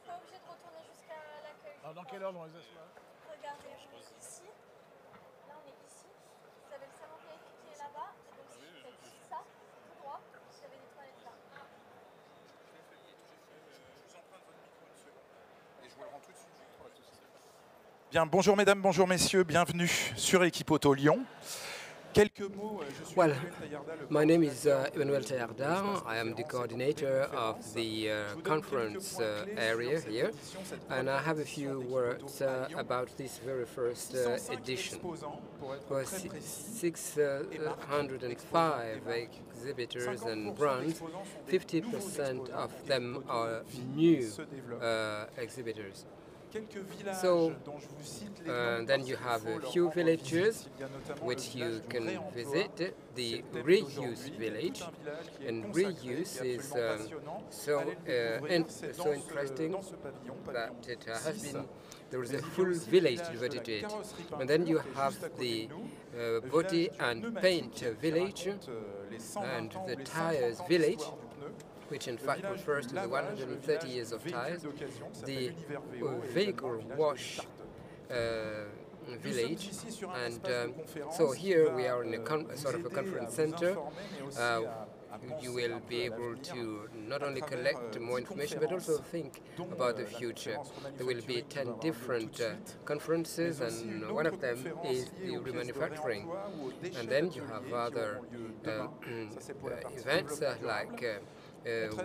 pas obligé de retourner jusqu'à l'accueil. Alors dans quel ordre on les assoit? Regardez, on est ici. Là, on est ici. Vous avez le salon VIP qui est là-bas. Et donc, si vous faites ça, tout droit, vous avez les toilettes là. Je vous emprunte votre micro une seconde. Et je vous le rends tout de suite. Bien, bonjour mesdames, bonjour messieurs, bienvenue sur Équipe Auto Lyon. Quelques mots, je suis my name is Emmanuel Tayarda. I am the coordinator of the conference area here, and I have a few words about this very first edition. Well, 605 exhibitors and brands, 50% of them are new exhibitors. So then you have a few villages which you can visit. The reuse village, and reuse is so interesting that it has been. There is a full village devoted to it, and then you have the body and paint village and the tires village, which in fact refers to the 130 years of tires, the vehicle wash village, and so here we are in a sort of a conference center. You will be able to not only collect more information but also think about the future. There will be 10 different conferences, and one of them is the remanufacturing. And then you have other events like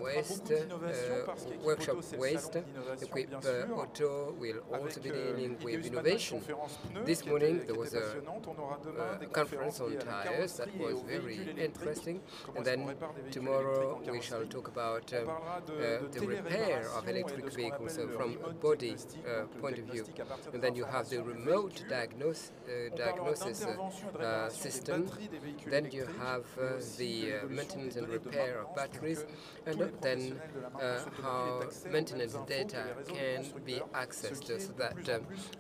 waste, workshop waste. Equip Auto will also be dealing with innovation. This morning there was a conference on tires that was very interesting, and then tomorrow we shall talk about the repair of electric vehicles from a body point of view. And then you have the remote diagnosis system. Then you have the maintenance and repair of batteries, and then how maintenance data can be accessed so that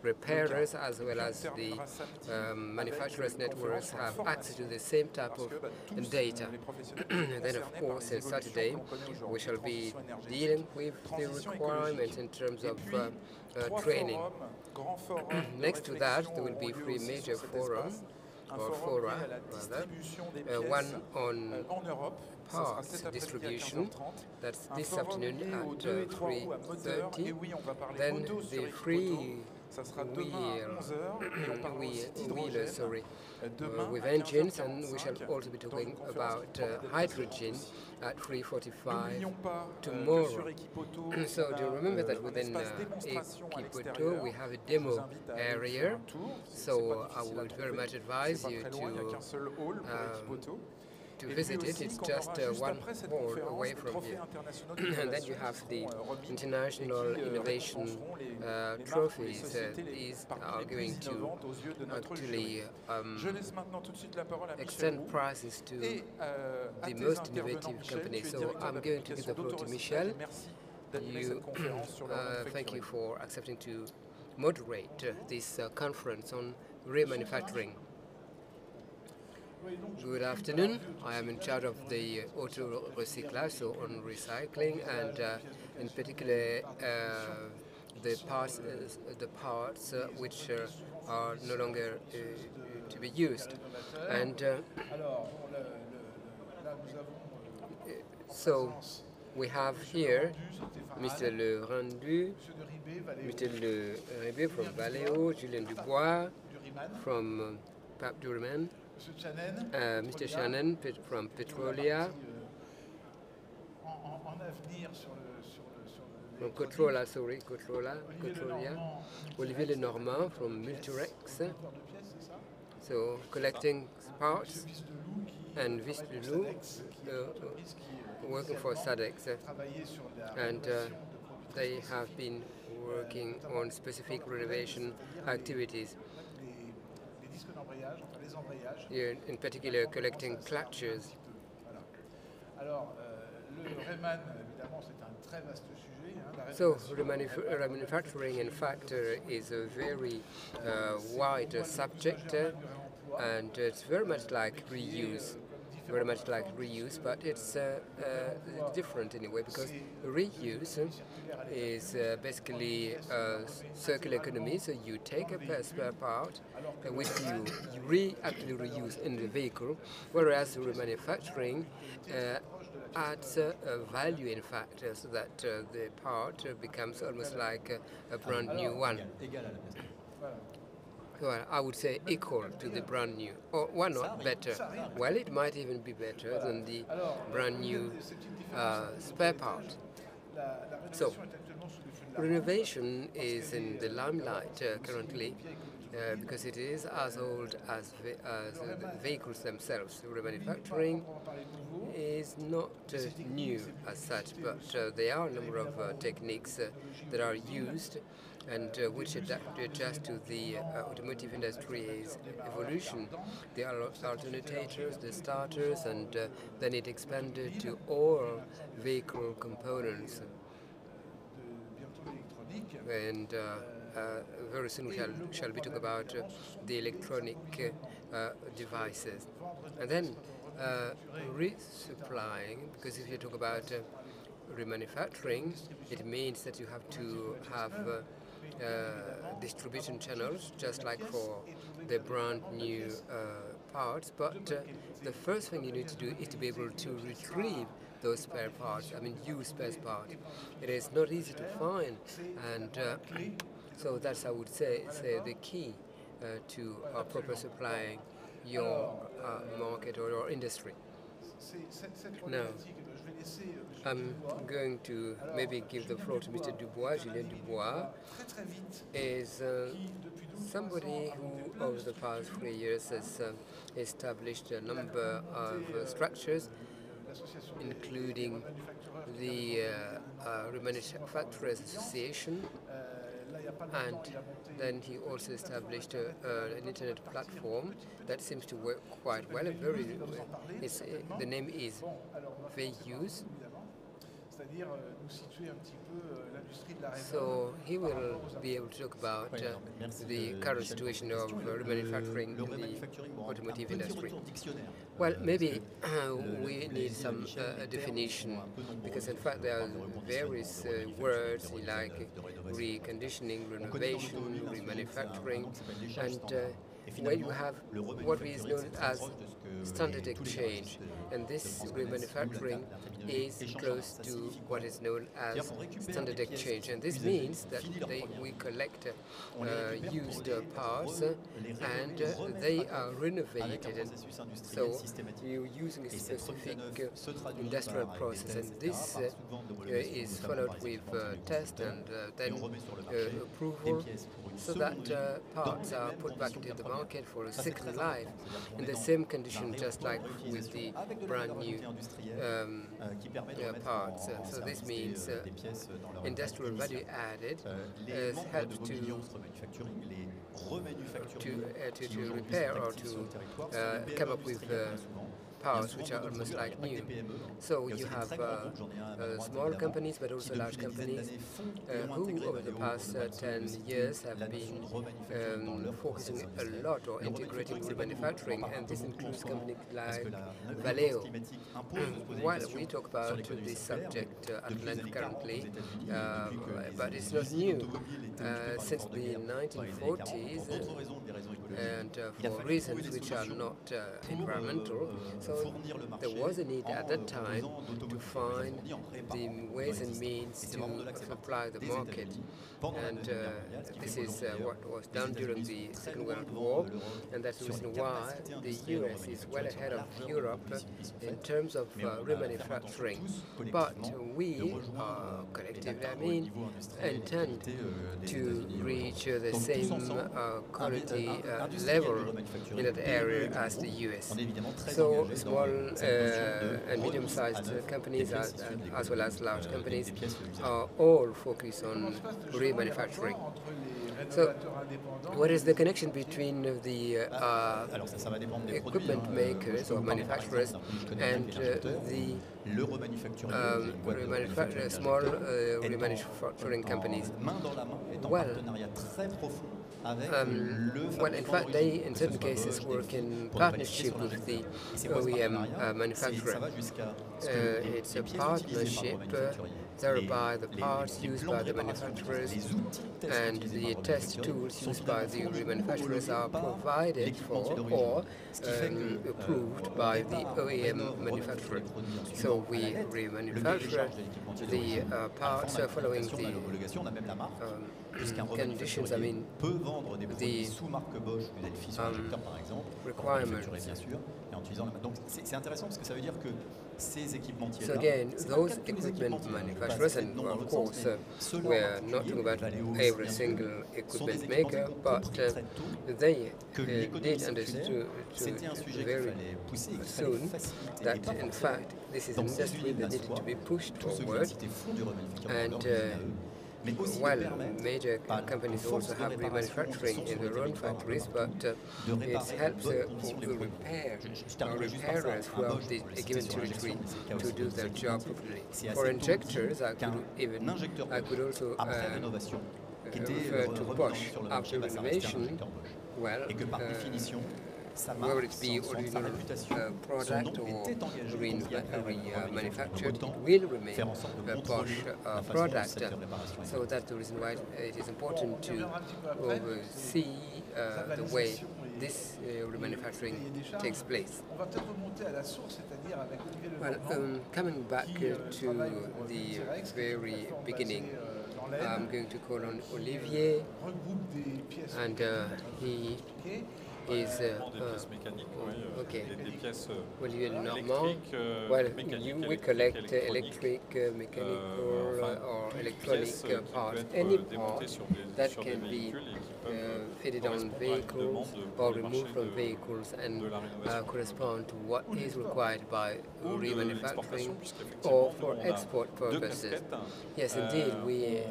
repairers as well as the manufacturers' networks have access to the same type of data. Then, of course, on Saturday, we shall be dealing with the requirements in terms of training. Next to that, there will be three major forums, or fora rather, one on parts distribution, that's this afternoon at 3:30, then the wheelers with engines, and we shall also be talking about hydrogen at 3:45 tomorrow. So do remember that within Équipe Auto we have a demo area, so I would very much advise you to visit it. It's just one hall away from here. And then you have the International Innovation Trophies. These are going to actually extend prizes to the most innovative companies. So I'm going to give the floor to Michel. Thank you for accepting to moderate this conference on remanufacturing. Good afternoon. I am in charge of the AUTORECYCLAGE, so on recycling, and in particular the parts which are no longer to be used. And so we have here Mr. Le RENDU, Mr. Le RIBET from VALEO, Julien DUBOIS from REMANUFACTURING, Mr. CHANNEN from COTROLIA, from COTROLIA, Olivier LENORMAND from MULTIREX, so collecting parts, and VISDELOUP working for SADEX, and they have been working on specific renovation activities. Here, in particular, collecting clutches. So, remanufacturing, in fact, is a very wide subject, and it's very much like reuse. very much like reuse, but it's different in a way, because reuse is basically circular economy. So you take a spare part which you actually reuse in the vehicle, whereas remanufacturing adds value, in fact, so that the part becomes almost like a brand new one. Well, I would say equal to the brand new, or why not better? Well, it might even be better than the brand new spare part. So, renovation is in the limelight currently because it is as old as the vehicles themselves. Remanufacturing is not new as such, but there are a number of techniques that are used and which adjust to the automotive industry's evolution. The alternators, the starters, and then it expanded to all vehicle components. And very soon we shall be talking about the electronic devices. And then resupplying, because if you talk about remanufacturing, it means that you have to have distribution channels, just like for the brand new parts. But the first thing you need to do is to be able to retrieve those spare parts, used spare parts. It is not easy to find, and so that's, I would say, the key to proper supplying your market or your industry. Now, I'm going to maybe give the floor to Mr. Dubois. Julien Dubois is somebody who, over the past 3 years, has established a number of structures, including the Remanufacturers Association, and then he also established an internet platform that seems to work quite well. The name is VALEO. So he will be able to talk about the current situation of remanufacturing in the automotive industry. Well, maybe we need some definition, because in fact there are various words like reconditioning, renovation, remanufacturing, and where you have what is known as standard exchange, and this remanufacturing is close to what is known as standard exchange, and this means that we collect used parts and they are renovated, and so you're using a specific industrial process, and this is followed with test and then approval, so that parts are put back into the market for a second life in the same condition, just like with the brand new parts. So this means industrial value added helps to repair or to come up with parts which are almost like new. So you have small companies, but also large companies who over the past 10 years have been focusing a lot or integrating remanufacturing, and this includes companies like VALEO. While we talk about this subject at length currently, but it's not new. Since the 1940s, and for reasons which are not environmental, so there was a need at that time to find the ways and means to supply the market, and this is what was done during the Second World War, and that's the reason why the US is well ahead of Europe in terms of remanufacturing. But we, collectively, intend to reach the same quality level in that area as the US. So small and medium-sized companies as well as large companies are all focused on remanufacturing. So what is the connection between the equipment makers or manufacturers and the small remanufacturing companies. Well, in fact, they, in certain cases, work in partnership with the OEM manufacturer. It's a partnership whereby the parts used by the manufacturers and the test tools used by the remanufacturers are provided for or approved by the OEM manufacturer. So we remanufacture the parts following the conditions, I mean, the requirements. So again, those equipment manufacturers, and of course, we're not talking about every single equipment maker, but they did understand very soon that, in fact, this is an industry that needed to be pushed forward, and well, major companies also have remanufacturing in their own factories, but it helps the repairers who have the given territory to do their job properly. For injectors, I could also refer to Bosch. After renovation, well, whether it be original product or remanufactured, it will remain a Bosch product. So that's the reason why it is important to oversee the way this remanufacturing takes place. Well, coming back to the very beginning, I'm going to call on Olivier, and he is okay. Olivier LENORMAND. Well, we collect electric, mechanical, or electronic parts. Any part that can be fitted on vehicles or removed from vehicles and correspond to what is required by remanufacturing or for export purposes. Yes, indeed, we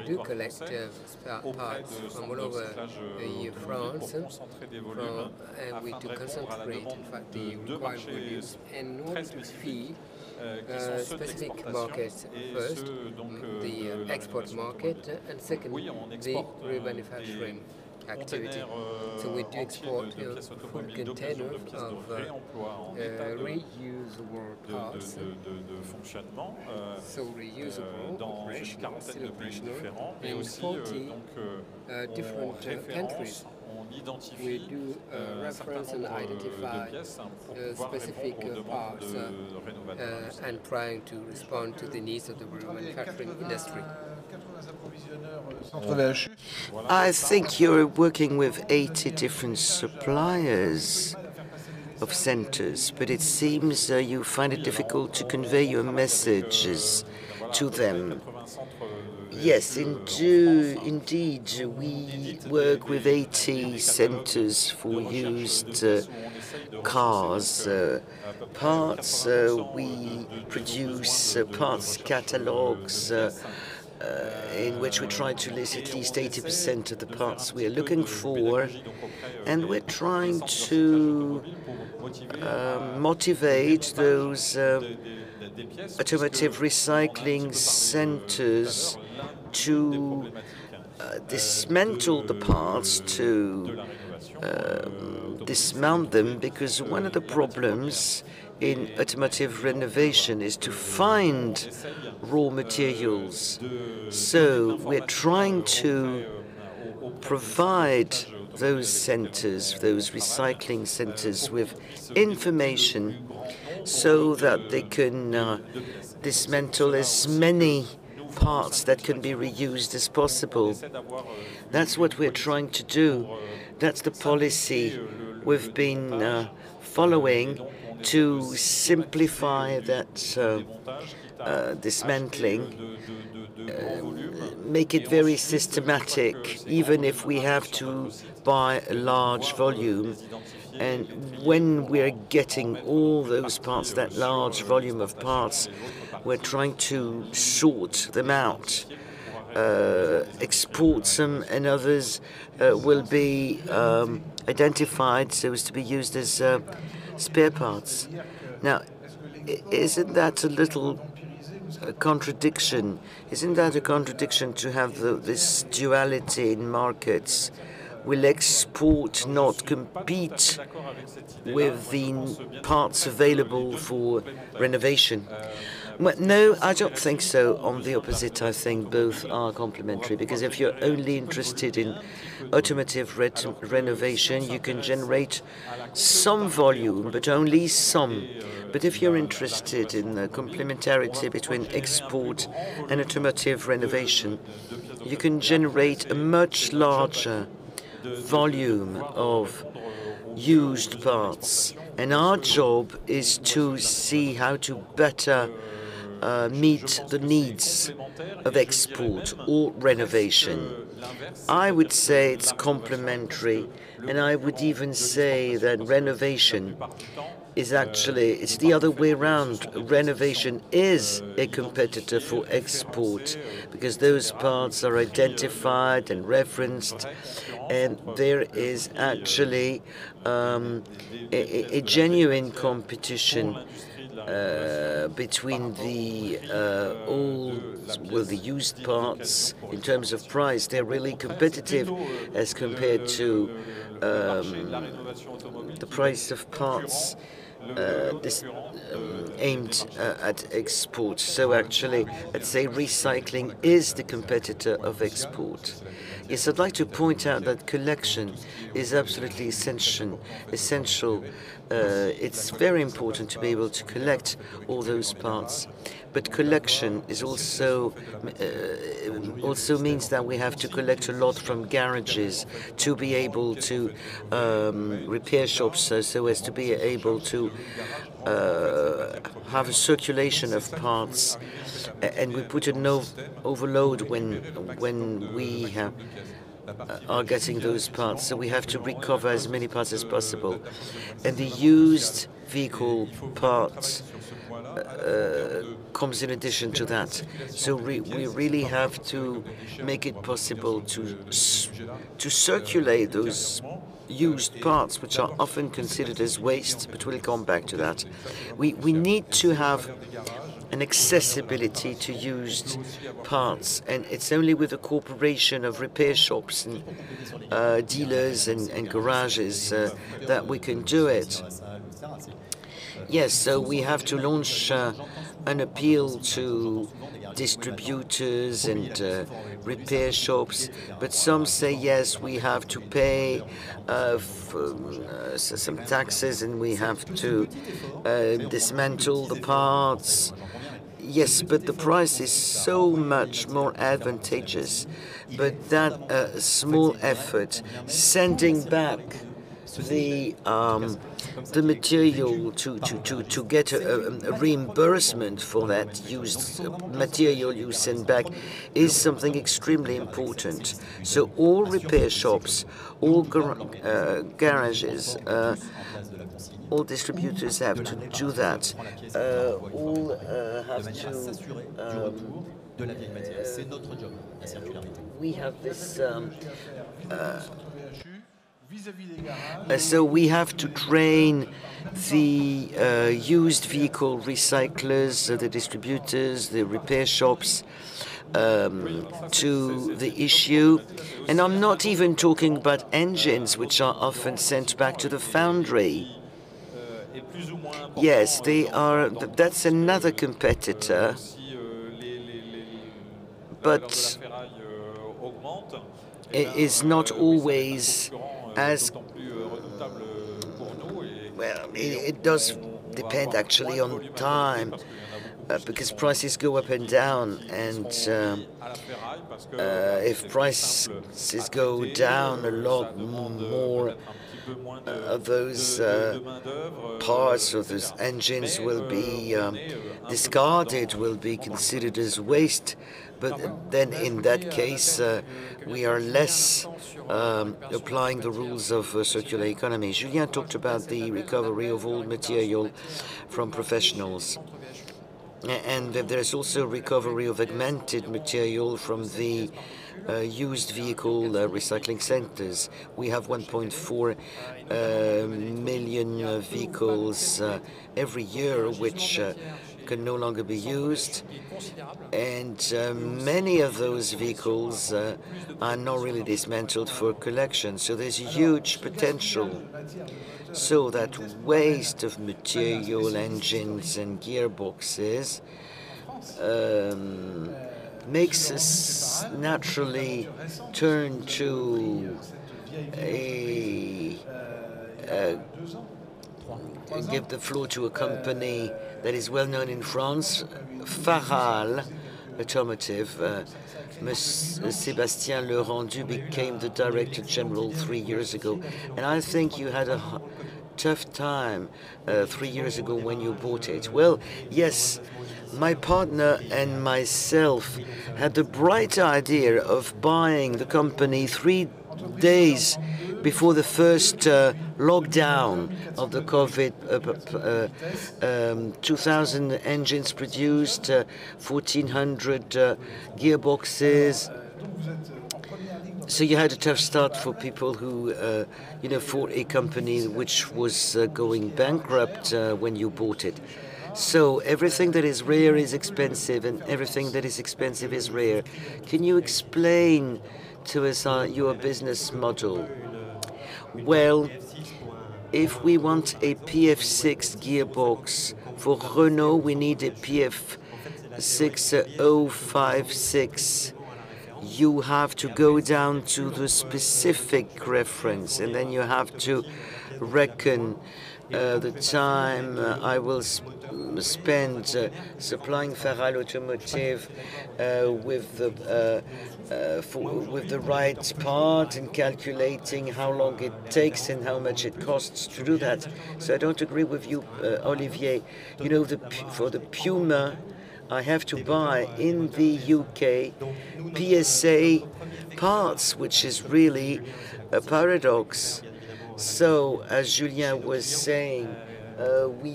do collect spare parts from all over France, and we do concentrate, in fact, the required volumes in order to feed specific markets. First, the export market, and second, the remanufacturing activity. So we do export full containers of reusable parts. So reusable, operational, still operational, in 40 different countries. We do reference and identify specific parts and trying to respond to the needs of the manufacturing industry. I think you're working with 80 different suppliers of centers, but it seems you find it difficult to convey your messages to them. Yes, indeed, we work with 80 centers for used cars. Parts, we produce parts catalogs in which we try to list at least 80% of the parts we are looking for, and we're trying to motivate those automotive recycling centers to dismantle the parts, to dismount them, because one of the problems in automotive renovation is to find raw materials. So we're trying to provide those centers, those recycling centers, with information so that they can dismantle as many parts that can be reused as possible. That's what we're trying to do. That's the policy we've been following to simplify that dismantling, make it very systematic, even if we have to buy a large volume. And when we're getting all those parts, that large volume of parts, we're trying to sort them out, export them, and others will be identified so as to be used as spare parts. Now, isn't that a little contradiction? Isn't that a contradiction to have this duality in markets? Will export not compete with the parts available for renovation? Well, no, I don't think so. On the opposite, I think both are complementary, because if you're only interested in automotive renovation, you can generate some volume, but only some. But if you're interested in the complementarity between export and automotive renovation, you can generate a much larger volume of used parts. And our job is to see how to better meet the needs of export or renovation. I would say it's complementary, and I would even say that renovation is actually, it's the other way around. Renovation is a competitor for export because those parts are identified and referenced, and there is actually a genuine competition between the the used parts. In terms of price, they're really competitive as compared to the price of parts aimed at export. So actually, I'd say recycling is the competitor of export. Yes, I'd like to point out that collection is absolutely essential. It's very important to be able to collect all those parts. But collection is also means that we have to collect a lot from garages to be able to repair shops, so as to be able to have a circulation of parts, and we put an overload when we are getting those parts. So we have to recover as many parts as possible, and the used vehicle parts comes in addition to that. So we really have to make it possible to circulate those used parts, which are often considered as waste, but we'll come back to that. We need to have an accessibility to used parts, and it's only with the cooperation of repair shops and dealers and garages that we can do it. Yes, so we have to launch an appeal to distributors and repair shops, but some say yes, we have to pay some taxes and we have to dismantle the parts. Yes, but the price is so much more advantageous. But that small effort, sending back the material to get a reimbursement for that used material you send back, is something extremely important. So all repair shops, all garages, all distributors have to do that. All have to. We have this. So we have to train the used vehicle recyclers, the distributors, the repair shops to the issue. And I'm not even talking about engines, which are often sent back to the foundry. Yes, they are. That's another competitor. But it is not always as well. It does depend actually on time, because prices go up and down, and if prices go down, a lot more of those parts of those engines will be discarded, will be considered as waste. But then in that case, we are less applying the rules of circular economy. Julien talked about the recovery of old material from professionals. And there's also recovery of augmented material from the used vehicle recycling centers. We have 1.4 million vehicles every year which can no longer be used, and many of those vehicles are not really dismantled for collection. So there's a huge potential, so that waste of material, engines and gearboxes makes us naturally turn to give the floor to a company that is well known in France, FARAL Automotive. Sébastien RENDU became the Director General 3 years ago, and I think you had a tough time 3 years ago when you bought it. Well, yes, my partner and myself had the bright idea of buying the company 3 days before the first lockdown of the COVID. 2,000 engines produced, 1,400 gearboxes. So you had a tough start for people who, for a company which was going bankrupt when you bought it. So everything that is rare is expensive, and everything that is expensive is rare. Can you explain to us your business model? Well, if we want a PF6 gearbox for Renault, we need a PF6056. You have to go down to the specific reference, and then you have to reckon the time I will spend supplying FARAL Automotive with the right part, and calculating how long it takes and how much it costs to do that. So I don't agree with you, Olivier. For the Puma, I have to buy in the UK PSA parts, which is really a paradox. So, as Julien was saying, we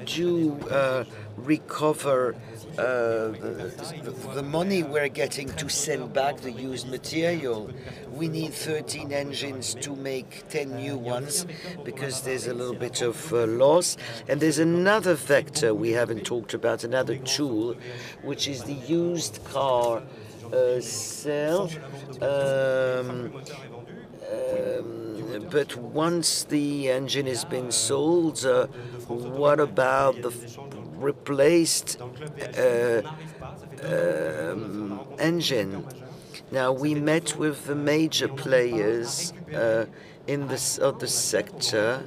do recover the money we're getting to send back the used material. We need 13 engines to make 10 new ones because there's a little bit of loss. And there's another vector we haven't talked about, another tool, which is the used car sale. But once the engine has been sold, what about the replaced engine? Now, we met with the major players in this other sector,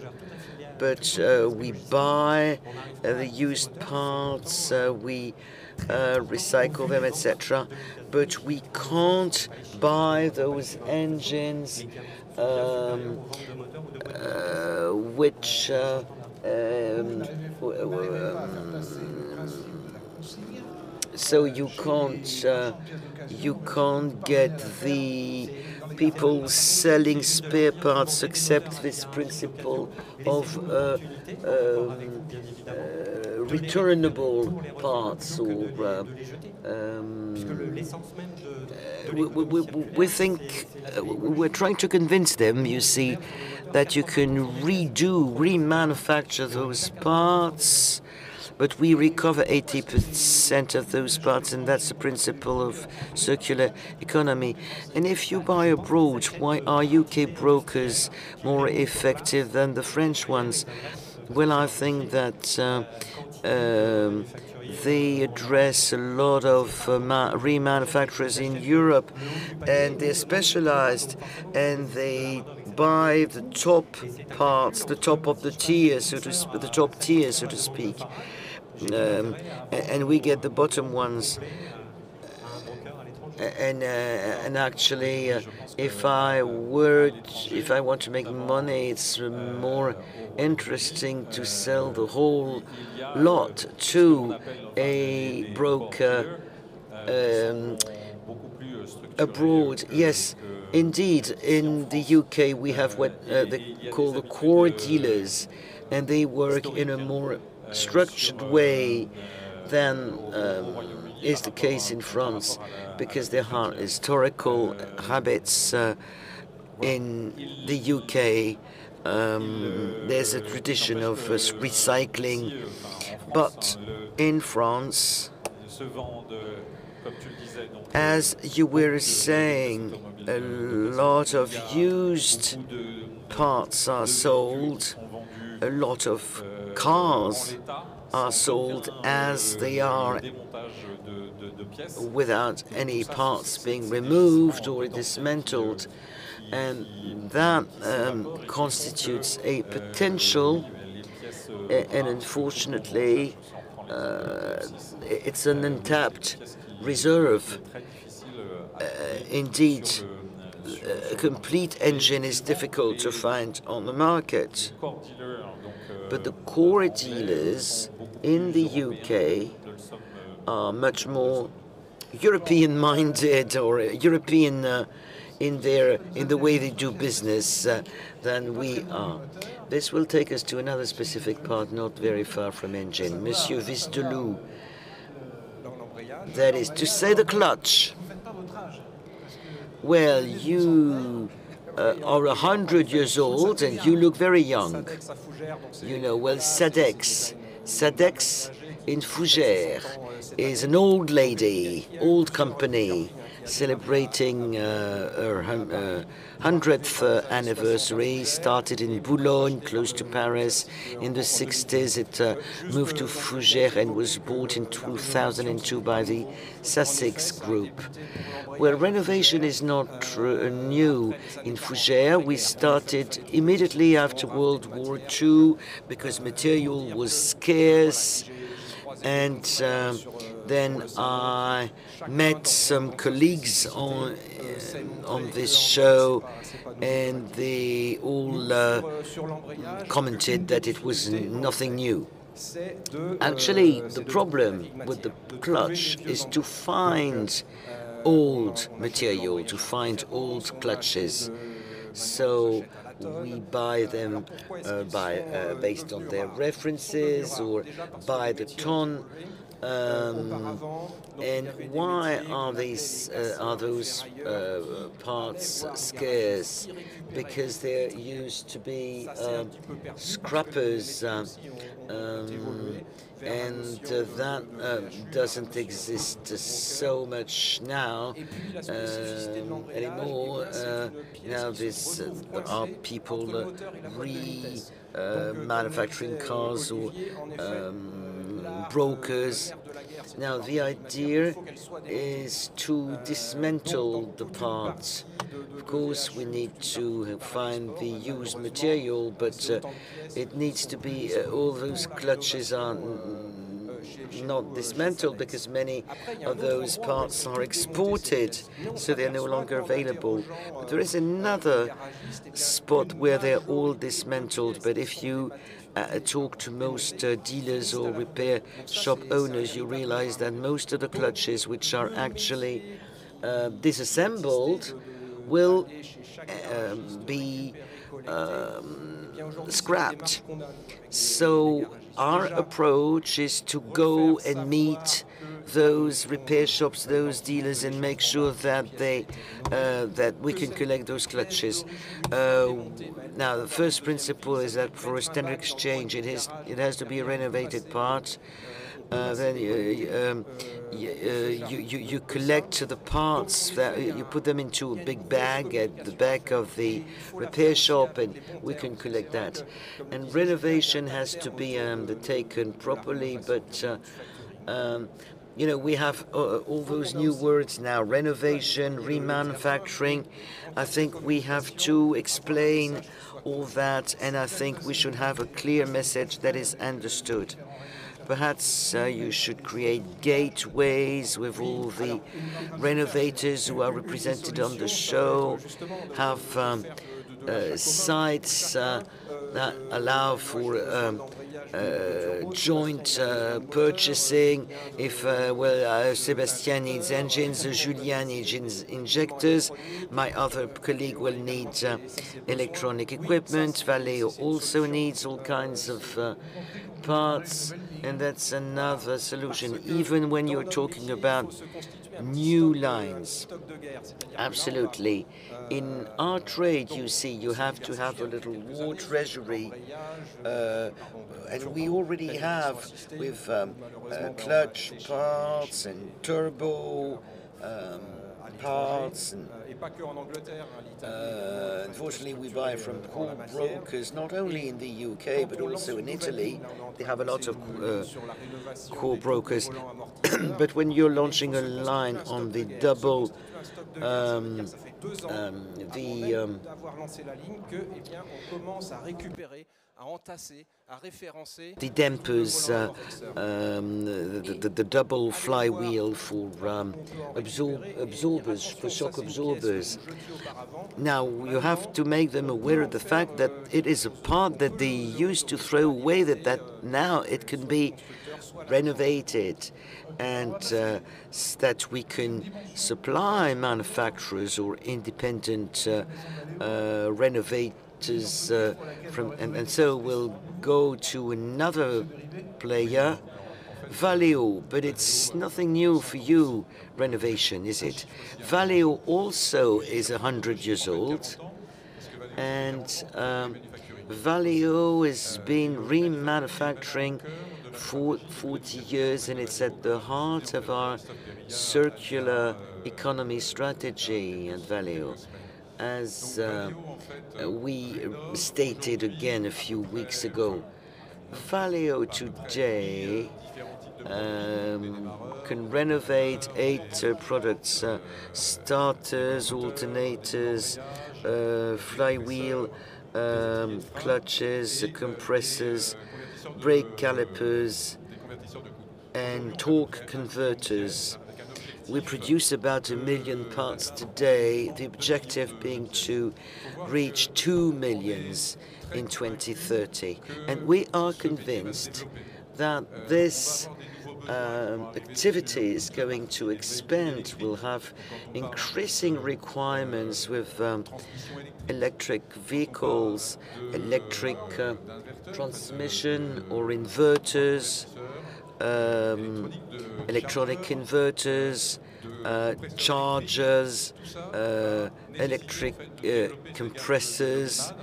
but we buy the used parts, we recycle them, etc. But we can't buy those engines which so you can't get the people selling spare parts accept this principle of returnable parts, or we think we're trying to convince them, you see, that you can remanufacture those parts, but we recover 80% of those parts, and that's the principle of circular economy. And if you buy abroad, why are UK brokers more effective than the French ones? Well, I think that they address a lot of remanufacturers in Europe, and they're specialized, and they buy the top parts, the top of the tier, the top tier, so to speak, and we get the bottom ones. And actually, if I want to make money, it's more interesting to sell the whole lot to a broker abroad. Yes, indeed, in the UK we have what they call the core dealers. and they work in a more structured way than is the case in France, because there are historical habits in the UK. There's a tradition of recycling, but in France, as you were saying, a lot of used parts are sold, a lot of cars are sold as they are, without any parts being removed or dismantled, and that constitutes a potential, and unfortunately it's an untapped reserve. Indeed, a complete engine is difficult to find on the market, but the core dealers in the UK are much more European-minded or European in the way they do business than we are. This will take us to another specific part, not very far from engine. Monsieur VISDELOUP, that is to say the clutch. Well, you are 100 years old and you look very young. You know, well, SADEX in Fougieres is an old lady, old company, celebrating her 100th anniversary. Started in Boulogne, close to Paris. In the 60s, it moved to Fougieres and was bought in 2002 by the SADEX group. Well, renovation is not new in Fougieres. We started immediately after World War II because material was scarce, and then I met some colleagues on this show, and they all commented that it was nothing new. Actually, the problem with the clutch is to find old material, to find old clutches. So we buy them based on their references or by the ton. And why are those parts scarce? Because there used to be scrappers, and that doesn't exist so much now anymore. Now there are people manufacturing cars or brokers. Now the idea is to dismantle the parts. Of course, we need to find the used material, but it needs to be all those clutches are not dismantled because many of those parts are exported, so they're no longer available. But there is another spot where they're all dismantled, but if you talk to most dealers or repair shop owners, you realize that most of the clutches which are actually disassembled will be scrapped. So our approach is to go and meet those repair shops, those dealers, and make sure that that we can collect those clutches. Now, the first principle is that for a standard exchange, it has to be a renovated part. Then you collect the parts, that you put them into a big bag at the back of the repair shop, and we can collect that. And renovation has to be undertaken properly, but you know, we have all those new words now: renovation, remanufacturing. I think we have to explain all that, and I think we should have a clear message that is understood. Perhaps you should create gateways with all the renovators who are represented on the show, have sites that allow for joint purchasing. If Sébastien needs engines, Julien needs injectors, my other colleague will need electronic equipment. VALEO also needs all kinds of parts, and that's another solution. Even when you're talking about new lines, absolutely. In our trade, you see, you have to have a little war treasury, and we already have with clutch parts and turbo parts. And, unfortunately, we buy from core brokers, not only in the UK, but also in Italy. They have a lot of core brokers. But when you're launching a line on the double, the dampers, the double flywheel for absorbers, for shock absorbers. Now, you have to make them aware of the fact that it is a part that they used to throw away, that now it can be renovated, and that we can supply manufacturers or independent renovators from, and so we'll go to another player, VALEO, but it's nothing new for you, renovation, is it? VALEO also is 100 years old, and VALEO has been remanufacturing for 40 years, and it's at the heart of our circular economy strategy at VALEO. As we stated again a few weeks ago, VALEO today can renovate 8 products, starters, alternators, flywheel, clutches, compressors, brake calipers, and torque converters. We produce about 1 million parts today, the objective being to reach 2 million in 2030. And we are convinced that this activity is going to expand. We'll have increasing requirements with electric vehicles, electric transmission or inverters, electronic inverters, chargers, electric compressors.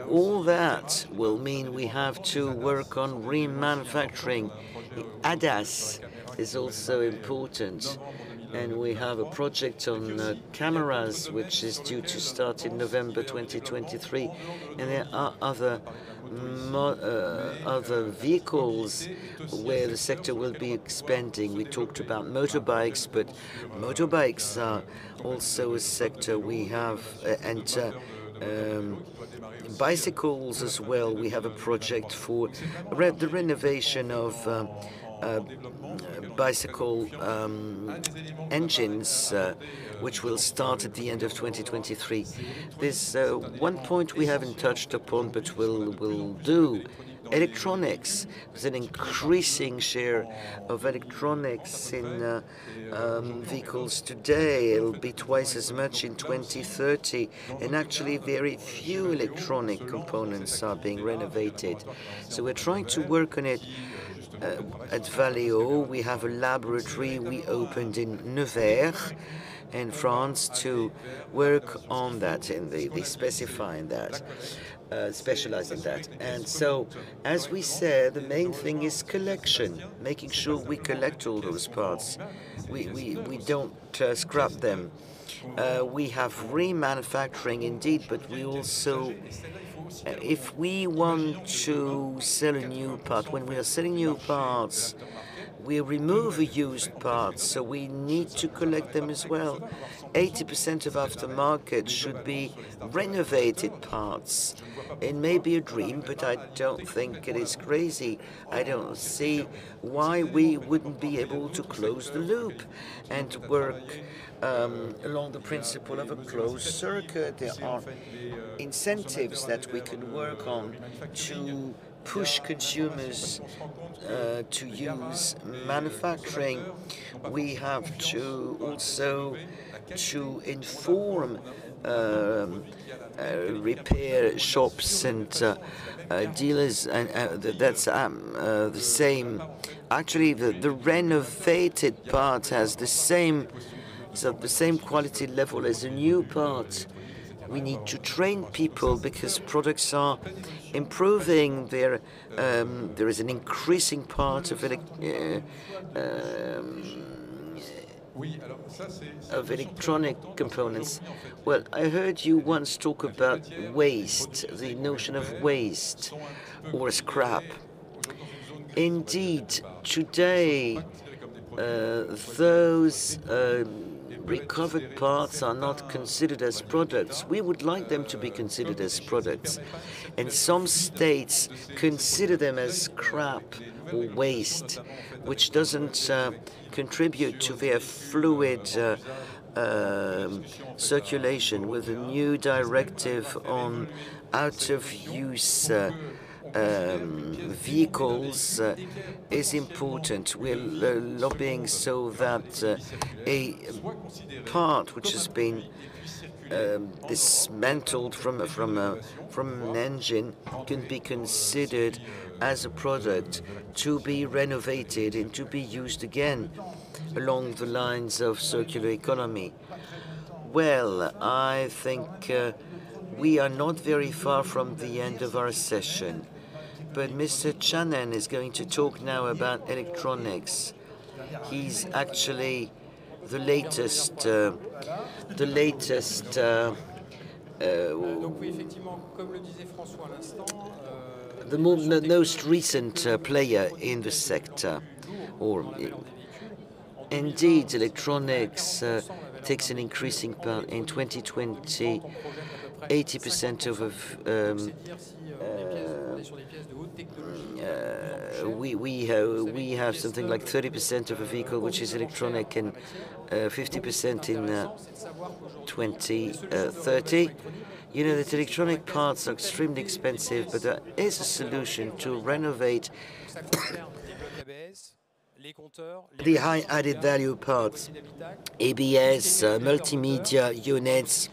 All that will mean we have to work on remanufacturing. ADAS is also important, and we have a project on cameras which is due to start in November 2023, and there are other vehicles where the sector will be expanding. We talked about motorbikes, but motorbikes are also a sector we have, and bicycles as well. We have a project for the renovation of bicycle engines, which will start at the end of 2023. There's one point we haven't touched upon, but we'll do. Electronics. There's an increasing share of electronics in vehicles today. It'll be twice as much in 2030, and actually very few electronic components are being renovated. So we're trying to work on it. At VALEO, we have a laboratory we opened in Nevers in France to work on that, and they specify in that. Specialize in that. And so, as we said, the main thing is collection, making sure we collect all those parts. We don't scrap them. We have remanufacturing indeed, but we also, if we want to sell a new part, when we are selling new parts, we remove a used part, so we need to collect them as well. 80% of aftermarket should be renovated parts. It may be a dream, but I don't think it is crazy. I don't see why we wouldn't be able to close the loop and work along the principle of a closed circuit. There are incentives that we can work on to push consumers to use manufacturing, we have to also to inform repair shops and dealers, and that's the same. Actually, the renovated part has the same quality level as a new part. We need to train people because products are improving. There is an increasing part of electronic components. Well, I heard you once talk about waste, the notion of waste or scrap. Indeed, today, those recovered parts are not considered as products. We would like them to be considered as products. And some states consider them as scrap or waste, which doesn't contribute to their fluid circulation. With a new directive on out-of-use vehicles is important. We're lobbying so that a part which has been dismantled from an engine can be considered as a product to be renovated and to be used again along the lines of circular economy. Well, I think we are not very far from the end of our session, but Mr. TSCHANNEN is going to talk now about electronics. He's actually the latest the most recent player in the sector. Indeed, electronics takes an increasing part. In 2020, 80% of we have something like 30% of a vehicle which is electronic, and 50% in 2030. You know that electronic parts are extremely expensive, but there is a solution to renovate the high added value parts, ABS, multimedia units,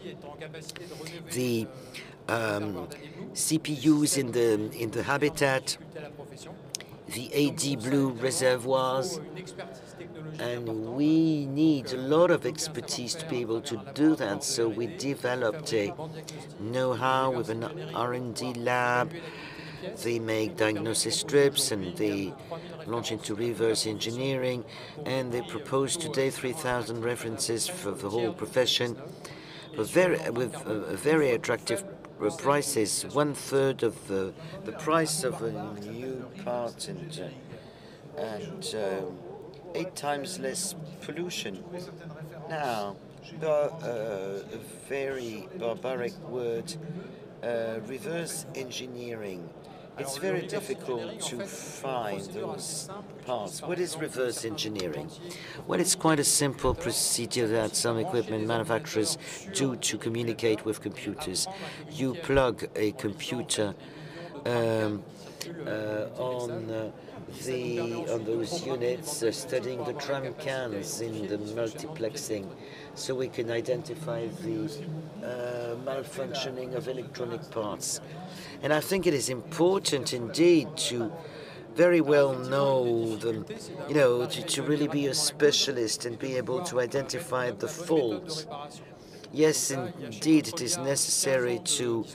the CPUs in the habitat, the AD blue reservoirs, and we need a lot of expertise to be able to do that. So we developed a know-how with an R&D lab. They make diagnosis strips and they launch into reverse engineering, and they propose today 3,000 references for the whole profession with very attractive prices, 1/3 of the price of a new part, and 8 times less pollution. Now, a very barbaric word, reverse engineering. It's very difficult to find those parts. What is reverse engineering? Well, it's quite a simple procedure that some equipment manufacturers do to communicate with computers. You plug a computer on those units, studying the drum cans in the multiplexing, so we can identify the malfunctioning of electronic parts. And I think it is important indeed to very well know them, to really be a specialist and be able to identify the faults. Yes, indeed, it is necessary to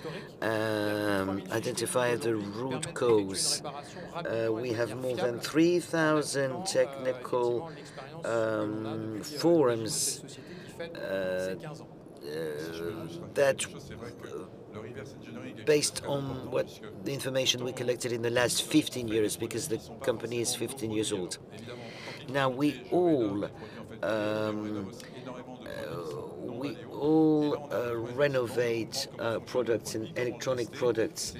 identify the root cause. We have more than 3,000 technical forums that based on what the information we collected in the last 15 years, because the company is 15 years old. Now, we all renovate products and electronic products.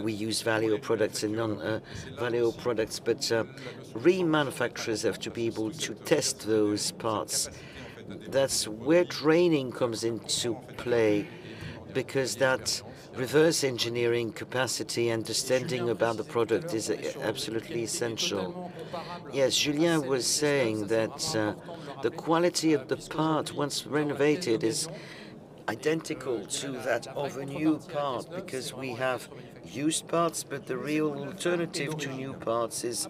We use VALEO products and non-VALEO products, but remanufacturers have to be able to test those parts. That's where training comes into play. because that reverse engineering capacity, understanding about the product is absolutely essential. Yes, Julien was saying that the quality of the part once renovated is identical to that of a new part, because we have used parts, but the real alternative to new parts is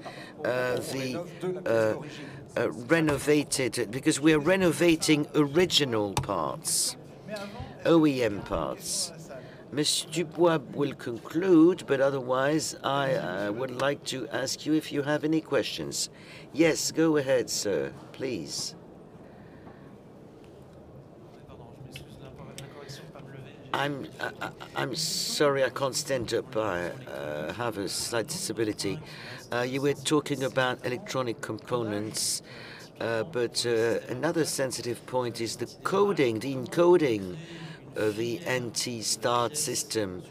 renovated, because we are renovating original parts, OEM parts. Mr. Dubois will conclude, but otherwise I would like to ask you if you have any questions. Yes, go ahead, sir, please. I'm sorry, I can't stand up. I have a slight disability. You were talking about electronic components, but another sensitive point is the coding, the encoding of the anti-start system.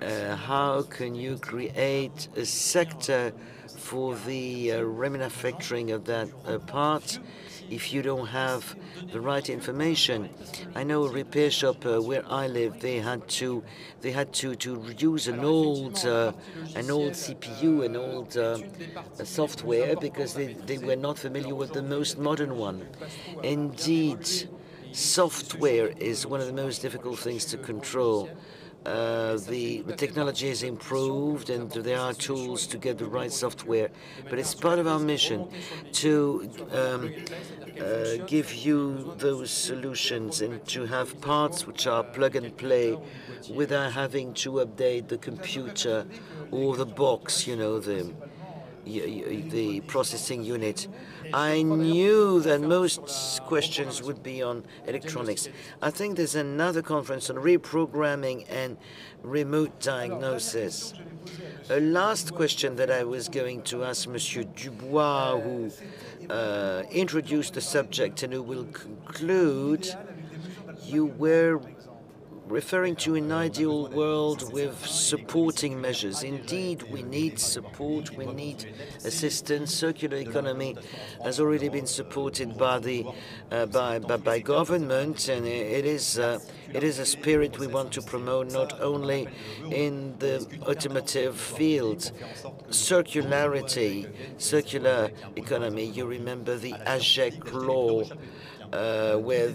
How can you create a sector for the remanufacturing of that part if you don't have the right information? I know a repair shop where I live, they had to use an old CPU, an old software, because they were not familiar with the most modern one. Indeed, software is one of the most difficult things to control. The technology has improved and there are tools to get the right software, but it's part of our mission to give you those solutions and to have parts which are plug and play without having to update the computer or the box, you know, the processing unit. I knew that most questions would be on electronics. I think there's another conference on reprogramming and remote diagnosis. A last question that I was going to ask Monsieur Dubois, who introduced the subject and who will conclude. You were referring to an ideal world with supporting measures. Indeed, we need support, we need assistance. Circular economy has already been supported by the by government, and it is a spirit we want to promote not only in the automotive field. Circularity, circular economy. You remember the AGEC law, where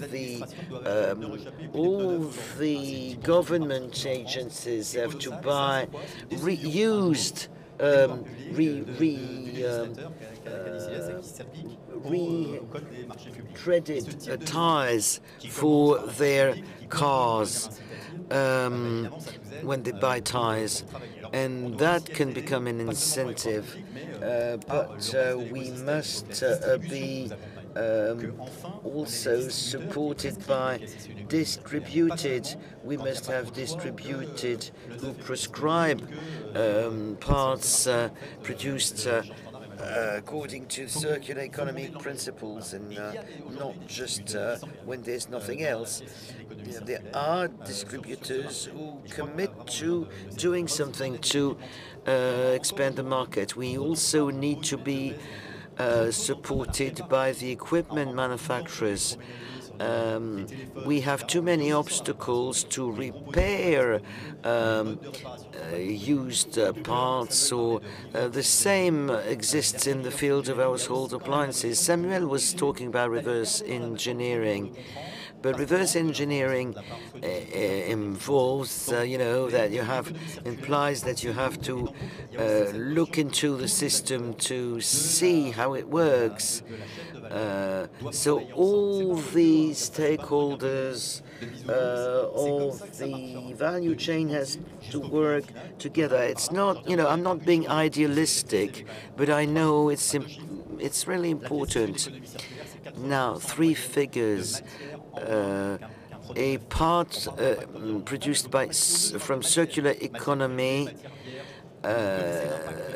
all the government agencies have to buy reused retreaded tires for their cars when they buy tires, and that can become an incentive, but we must be also supported by distributed. We must have distributed who prescribe parts produced according to circular economy principles, and not just when there's nothing else. There are distributors who commit to doing something to expand the market. We also need to be supported by the equipment manufacturers. We have too many obstacles to repair used parts, or the same exists in the field of household appliances. Samuel was talking about reverse engineering. But reverse engineering involves, that you have, implies that you have to look into the system to see how it works. So all the stakeholders of the value chain has to work together. It's not, I'm not being idealistic, but I know it's really important. Now, 3 figures. A part produced from circular economy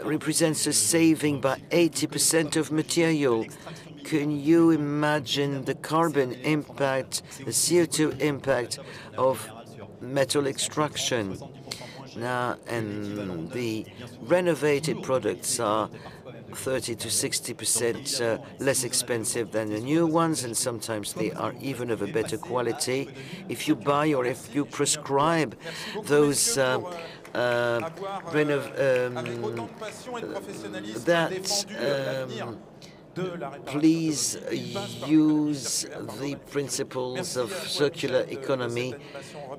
represents a saving by 80% of material. Can you imagine the carbon impact, the CO2 impact of metal extraction? Now, and the renovated products are 30 to 60% less expensive than the new ones, and sometimes they are even of a better quality. If you buy or if you prescribe those please use the principles of circular economy.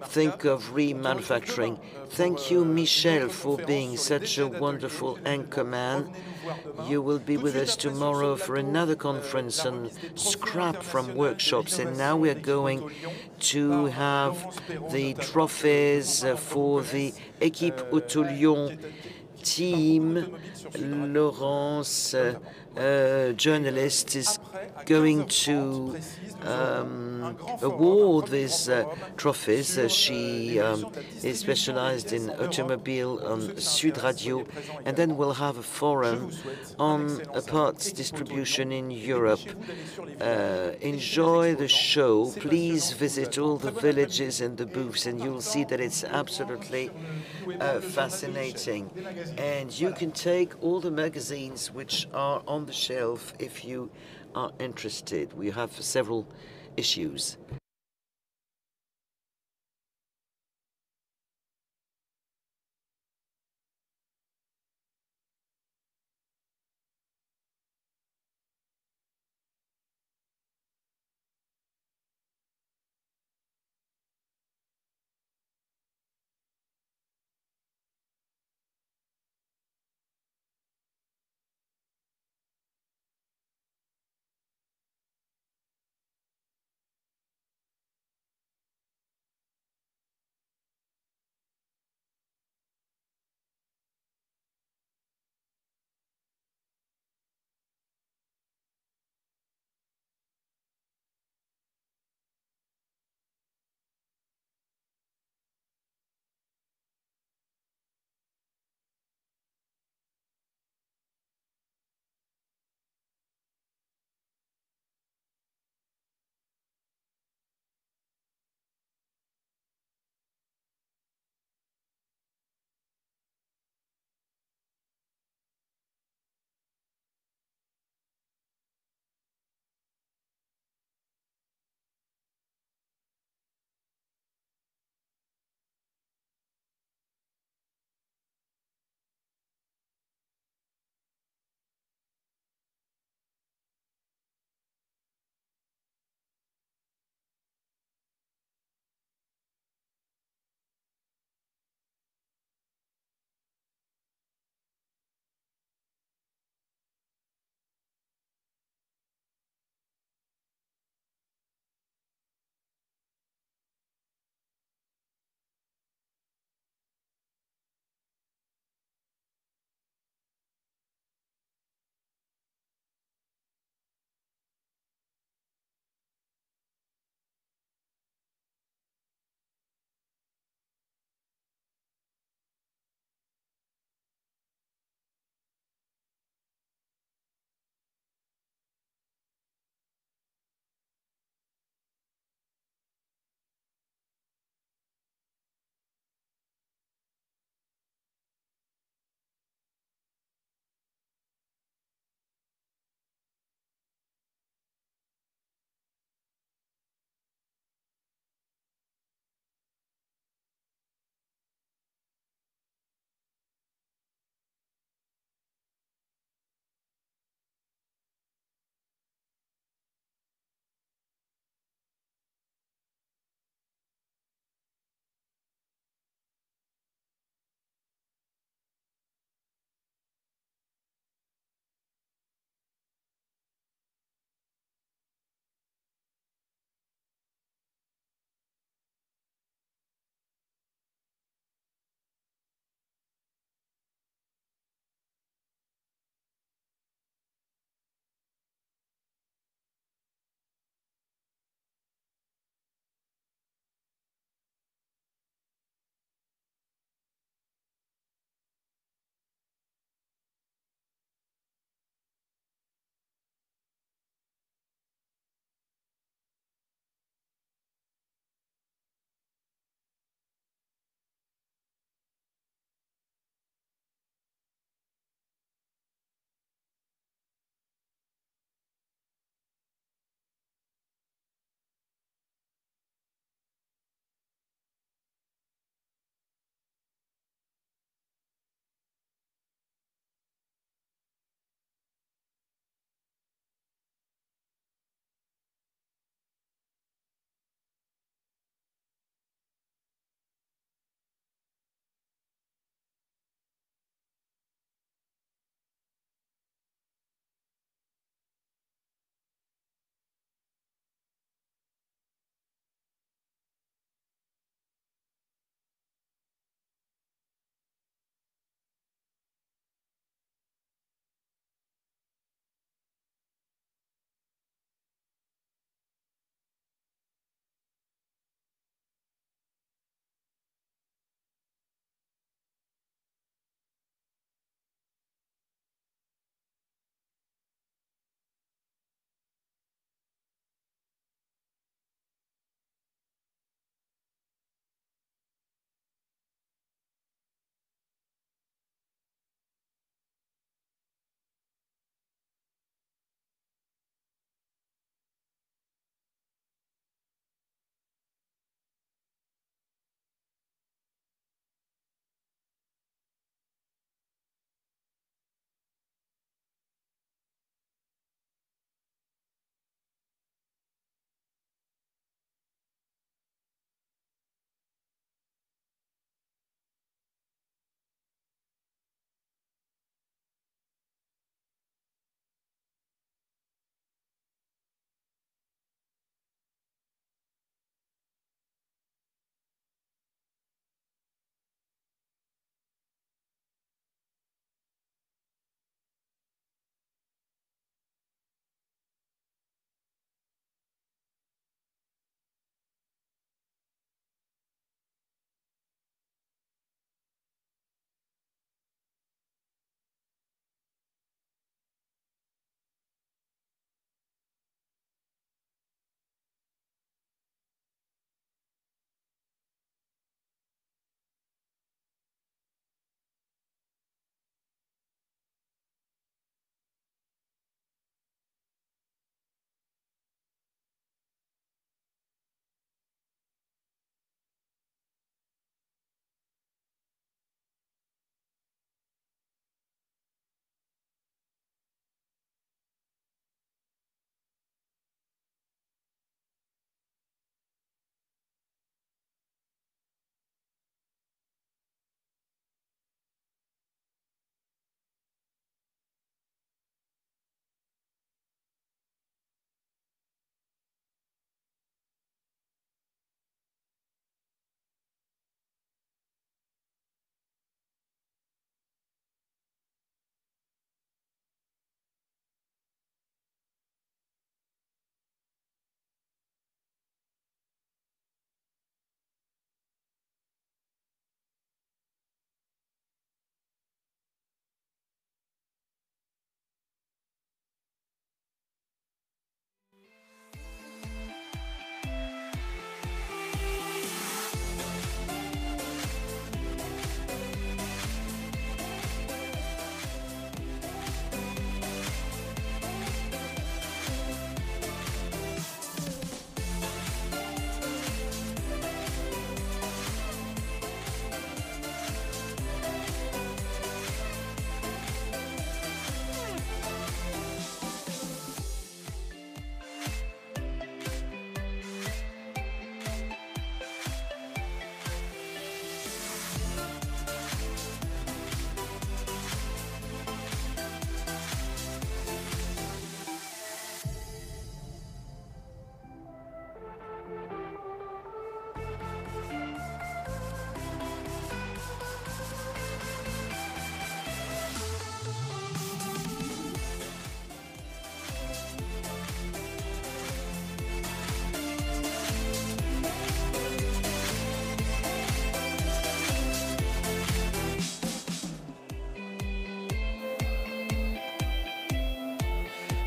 Think of remanufacturing. Thank you, Michel, for being such a wonderful anchorman. You will be with us tomorrow for another conference on scrap from workshops. And now we are going to have the trophies for the Équipe Auto Lyon team. Laurence, journalist, is going to award these trophies. She is specialized in automobile on Sud Radio, and then we'll have a forum on parts distribution in Europe. Enjoy the show. Please visit all the villages and the booths, and you'll see that it's absolutely fascinating. And you can take all the magazines which are on the shelf if you are interested. We have several issues.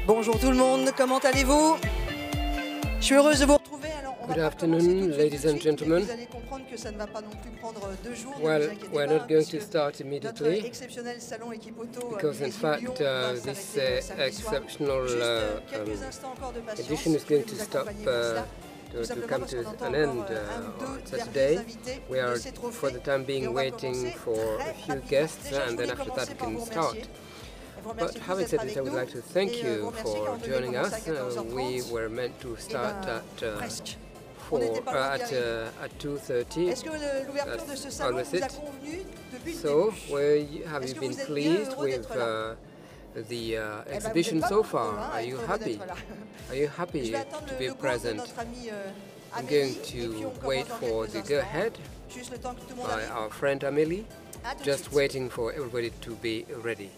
Bonjour tout le monde, comment allez-vous? Je suis heureuse de vous retrouver. Alors, Good afternoon, ladies and gentlemen. Vous allez comprendre que ça ne va pas non plus prendre 2 jours. Well, we're not going to start immediately exceptionnel salon équipe auto, because, in fact, this exceptional edition is going to stop to come to an end on Saturday. We are, for the time being, waiting for a few guests, and then after that we can start. But having said this, I would like to thank you for joining us. We were meant to start at 2:30. That's almost it. So, have you been pleased with the exhibition so far? Are you happy? Are you happy to be present? I'm going to wait for the go-ahead by our friend Amélie, just waiting for everybody to be ready.